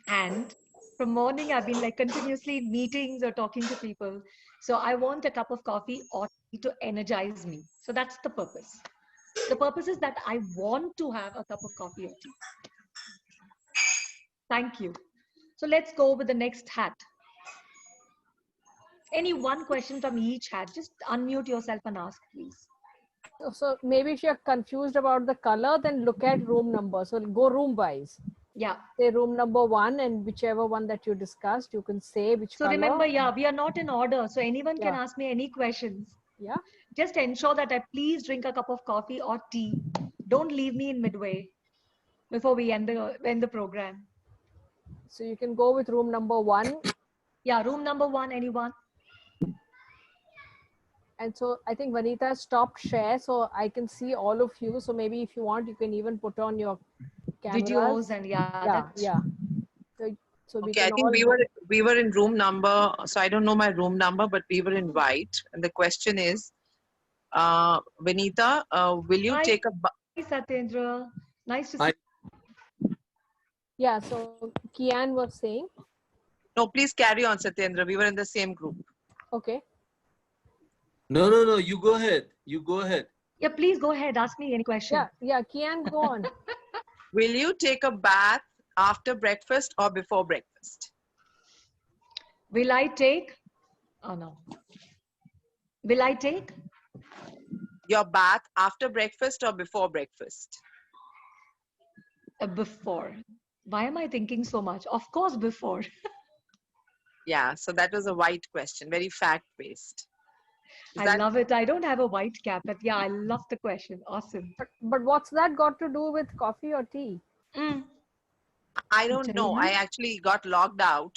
B: And from morning, I've been like continuously in meetings or talking to people. So I want a cup of coffee or tea to energize me. So that's the purpose. The purpose is that I want to have a cup of coffee or tea. Thank you. So let's go with the next hat. Any one question from each hat, just unmute yourself and ask, please.
A: So maybe if you're confused about the color, then look at room number. So go room wise.
B: Yeah.
A: Say room number 1 and whichever one that you discussed, you can say which color.
B: So remember, we are not in order. So anyone can ask me any questions.
A: Yeah.
B: Just ensure that I please drink a cup of coffee or tea. Don't leave me in midway before we end the program.
A: So you can go with room number 1.
B: Yeah, room number 1, anyone?
A: And so I think Vanita stopped share, so I can see all of you. So maybe if you want, you can even put on your cameras.
B: Videos and
A: So we
L: okay, I think we were in room number. So I don't know my room number, but we were in white. And the question is, Vanita, will you take a?
B: Hi, Satyendra. Nice to see you.
A: Yeah. So Kian was saying.
L: No, please carry on, Satyendra. We were in the same group.
A: Okay.
M: No. You go ahead. You go ahead.
B: Yeah, please go ahead. Ask me any question.
A: Yeah. Kian, go on.
L: Will you take a bath after breakfast or before breakfast?
H: Will I take? Oh no. Will I take?
L: Your bath after breakfast or before breakfast?
H: Before. Why am I thinking so much? Of course, before.
L: Yeah, so that was a white question, very fact-based.
H: I love it. I don't have a white cap, but yeah, I love the question. Awesome.
A: But what's that got to do with coffee or tea?
L: I don't know. I actually got logged out,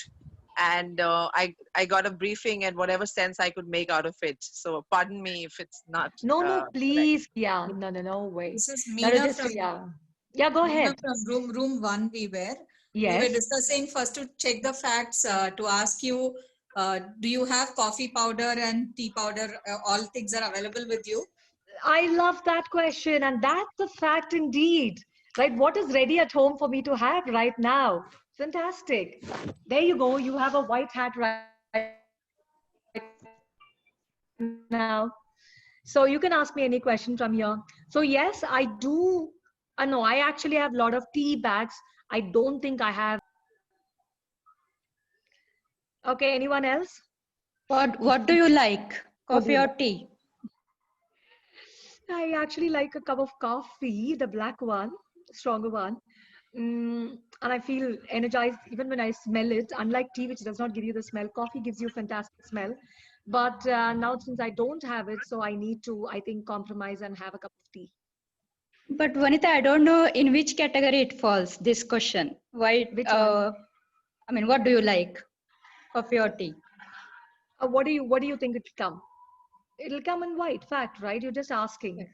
L: and I got a briefing and whatever sense I could make out of it. So pardon me if it's not.
H: No, please. Yeah, no way.
N: This is
H: That is
N: Meena
H: just,
N: from
H: yeah, go
N: Meena
H: ahead.
N: from room 1 we were.
H: Yes.
N: We were discussing first to check the facts, to ask you, do you have coffee powder and tea powder? All things are available with you?
H: I love that question, and that's a fact indeed. Right? What is ready at home for me to have right now? Fantastic. There you go. You have a white hat right now. So you can ask me any question from here. So yes, I do. No, I actually have a lot of tea bags. I don't think I have. Okay, anyone else?
O: What do you like? Coffee or tea?
H: I actually like a cup of coffee, the black one, stronger one. And I feel energized even when I smell it. Unlike tea, which does not give you the smell, coffee gives you fantastic smell. But now since I don't have it, so I need to, I think, compromise and have a cup of tea.
O: But Vanita, I don't know in which category it falls, this question. Why? I mean, what do you like? Coffee or tea?
H: What do you think it will come? It'll come in white, fact, right? You're just asking.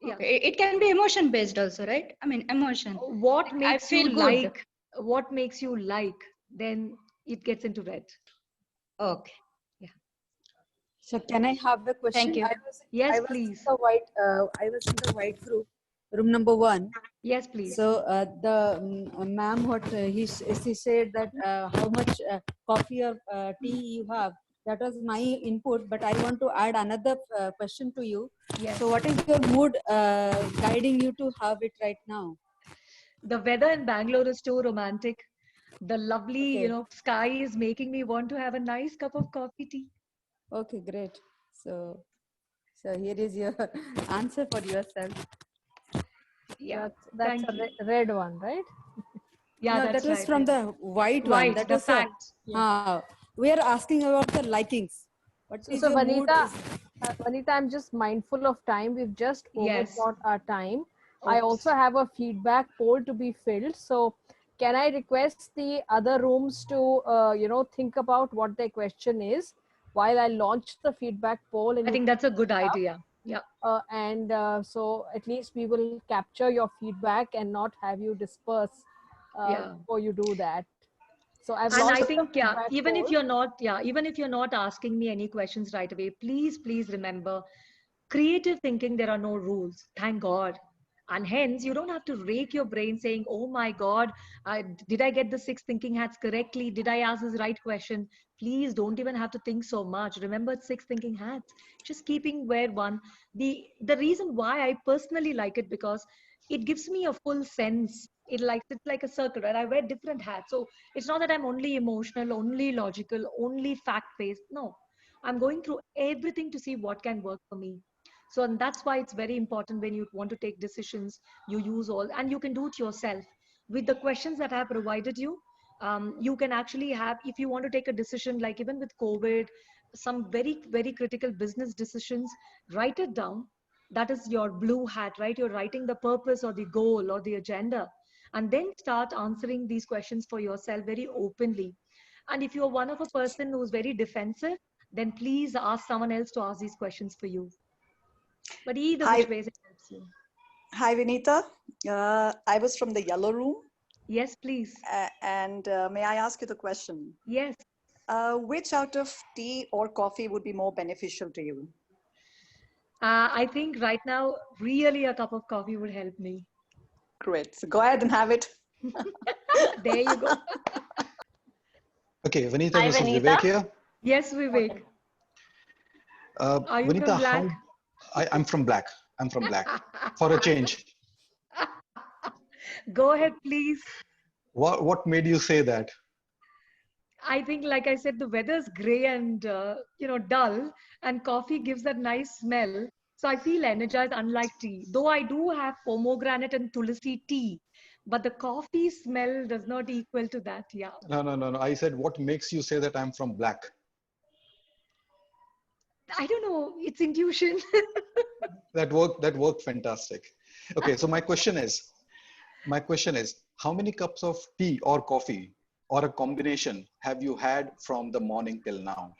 H: Yeah.
O: Okay. It can be emotion based also, right? I mean, emotion.
H: What
O: Like,
H: makes
O: I feel
H: you
O: good.
H: like? What makes you like? Then it gets into red.
O: Okay.
H: Yeah.
P: So can I have the question?
O: Thank you.
H: Yes,
P: I was
H: please.
P: In the white, I was in the white group, room number 1.
H: Yes, please.
P: So the ma'am, what she said that how much coffee or tea you have. That was my input, but I want to add another question to you.
H: Yes.
P: So what is your mood guiding you to have it right now?
H: The weather in Bangalore is too romantic. The lovely, sky is making me want to have a nice cup of coffee tea.
P: Okay, great. So here is your answer for yourself.
H: Yeah,
A: that's a red one, right?
H: Yeah,
P: no,
H: that's
P: that was
H: right,
P: from
H: yeah.
P: the white one.
H: White,
P: That
H: the
P: was
H: fact. Yeah.
P: we are asking about the likings. What is
A: So
P: your mood?
A: Vanita, I'm just mindful of time. We've just
H: Yes.
A: overshot our time. I
H: Oops.
A: also have a feedback poll to be filled. So can I request the other rooms to, think about what their question is while I launch the feedback poll? And
H: I think that's a good idea. Yeah.
A: So at least we will capture your feedback and not have you disperse before you do that. So I've
H: And I
A: launched
H: think,
A: the
H: yeah,
A: feedback
H: even if
A: poll.
H: you're not asking me any questions right away, please remember, creative thinking, there are no rules. Thank God. And hence, you don't have to rake your brain saying, oh my God, did I get the 6 thinking hats correctly? Did I ask this right question? Please don't even have to think so much. Remember, it's 6 thinking hats. Just keeping where one. The reason why I personally like it, because it gives me a full sense. It's like a circle, right? I wear different hats. So it's not that I'm only emotional, only logical, only fact-based. No, I'm going through everything to see what can work for me. So, and that's why it's very important when you want to take decisions, you use all, and you can do it yourself. With the questions that I have provided you, you can actually have, if you want to take a decision, like even with COVID, some very, very critical business decisions, write it down. That is your blue hat, right? You're writing the purpose or the goal or the agenda, and then start answering these questions for yourself very openly. And if you're one of a person who's very defensive, then please ask someone else to ask these questions for you. But either which ways it helps you.
Q: Hi, Vinita. I was from the yellow room.
H: Yes, please.
Q: And may I ask you the question?
H: Yes.
Q: Which out of tea or coffee would be more beneficial to you?
H: I think right now, really a cup of coffee would help me.
Q: Great. So go ahead and have it.
H: There you go.
R: Okay, Vanita, this is Vivek here.
H: Yes, Vivek. Are you
R: Vanita,
H: from Black?
R: I'm from Black. I'm from Black. For a change.
B: Go ahead, please.
R: What made you say that?
B: I think, like I said, the weather's gray and dull, and coffee gives that nice smell. So I feel energized, unlike tea. Though I do have pomegranate and tulsi tea, but the coffee smell does not equal to that. Yeah.
R: No. I said, what makes you say that I'm from black?
B: I don't know. It's intuition.
R: That worked fantastic. Okay, so my question is, how many cups of tea or coffee or a combination have you had from the morning till now?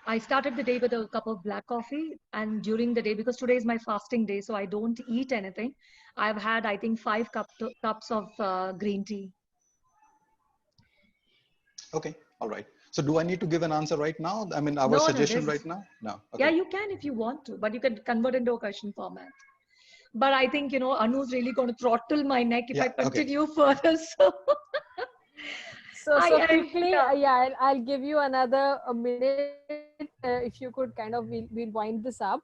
B: I started the day with a cup of black coffee, and during the day, because today is my fasting day, so I don't eat anything, I've had, I think, 5 cups of green tea.
R: Okay, all right. So do I need to give an answer right now? I mean, our
B: No,
R: suggestion right now? No. Okay.
B: Yeah, you can if you want to, but you can convert into a question format. But I think, Anu's really going to throttle my neck if I continue further.
A: So quickly, I'll give you another minute if you could kind of, we'll wind this up.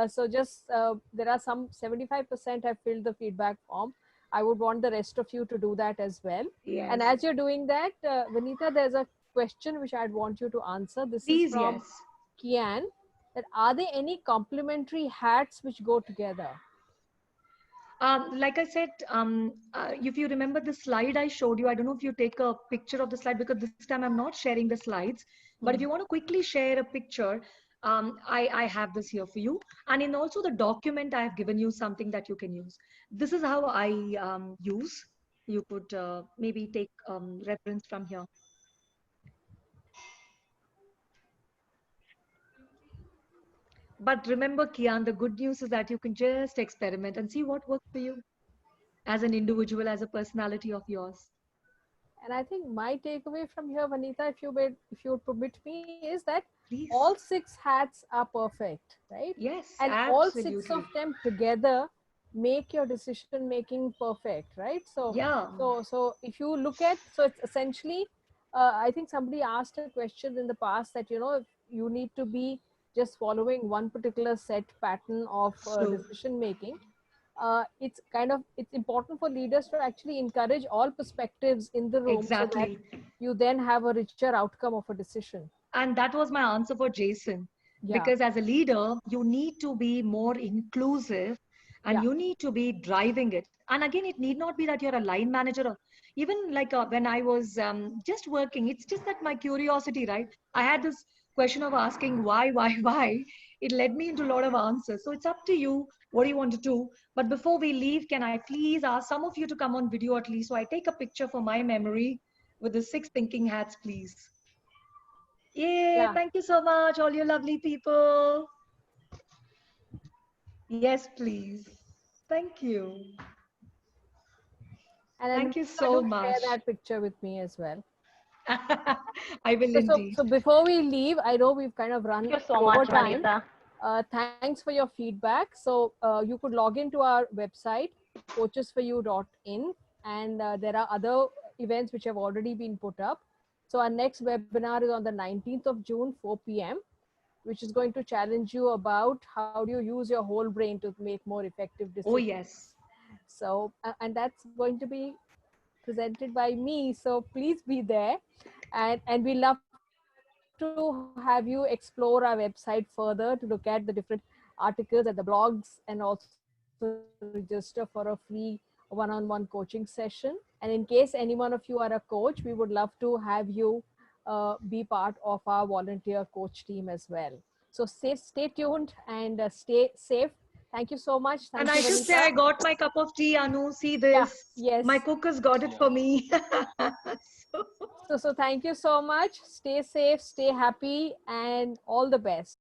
A: So just, there are some 75% have filled the feedback form. I would want the rest of you to do that as well.
B: Yes.
A: And as you're doing that, Vanita, there's a question which I'd want you to answer. This is from Kian. That are there any complementary hats which go together?
B: Like I said, if you remember the slide I showed you, I don't know if you take a picture of the slide, because this time I'm not sharing the slides. But if you want to quickly share a picture, I have this here for you. And in also the document, I have given you something that you can use. This is how I use. You could maybe take reference from here. But remember, Kian, the good news is that you can just experiment and see what works for you as an individual, as a personality of yours.
A: And I think my takeaway from here, Vanita, if you would permit me, is that all 6 hats are perfect, right?
B: Yes,
A: and
B: absolutely.
A: all 6 of them together make your decision making perfect, right? So
B: yeah.
A: So if you look at, so it's essentially, I think somebody asked a question in the past that if you need to be just following one particular set pattern of decision making. It's important for leaders to actually encourage all perspectives in the room,
B: exactly.
A: so that you then have a richer outcome of a decision.
B: And that was my answer for Jason.
A: Yeah.
B: Because as a leader, you need to be more inclusive, and you need to be driving it. And again, it need not be that you're a line manager, or even like when I was just working, it's just that my curiosity, right? I had this question of asking why. It led me into a lot of answers. So it's up to you. What do you want to do? But before we leave, can I please ask some of you to come on video at least, so I take a picture for my memory with the 6 thinking hats, please. Yeah, thank you so much, all you lovely people. Yes, please. Thank you.
A: And
B: thank you so much.
A: Share that picture with me as well.
B: I will indeed.
A: So before we leave, I know we've kind of run over time.
J: Vanita.
A: Thanks for your feedback. So you could log into our website, coachesforyou.in, and there are other events which have already been put up. So our next webinar is on the 19th of June, 4 p.m., which is going to challenge you about how do you use your whole brain to make more effective decisions.
B: Oh, yes.
A: So, and that's going to be presented by me. So please be there. And we love to have you explore our website further to look at the different articles and the blogs, and also register for a free one-on-one coaching session. And in case any one of you are a coach, we would love to have you be part of our volunteer coach team as well. So stay tuned and stay safe. Thank you so much.
B: And I should say, I got my cup of tea, Anu. See this?
A: Yeah, yes.
B: My cooker's got it for me.
A: So thank you so much. Stay safe, stay happy, and all the best.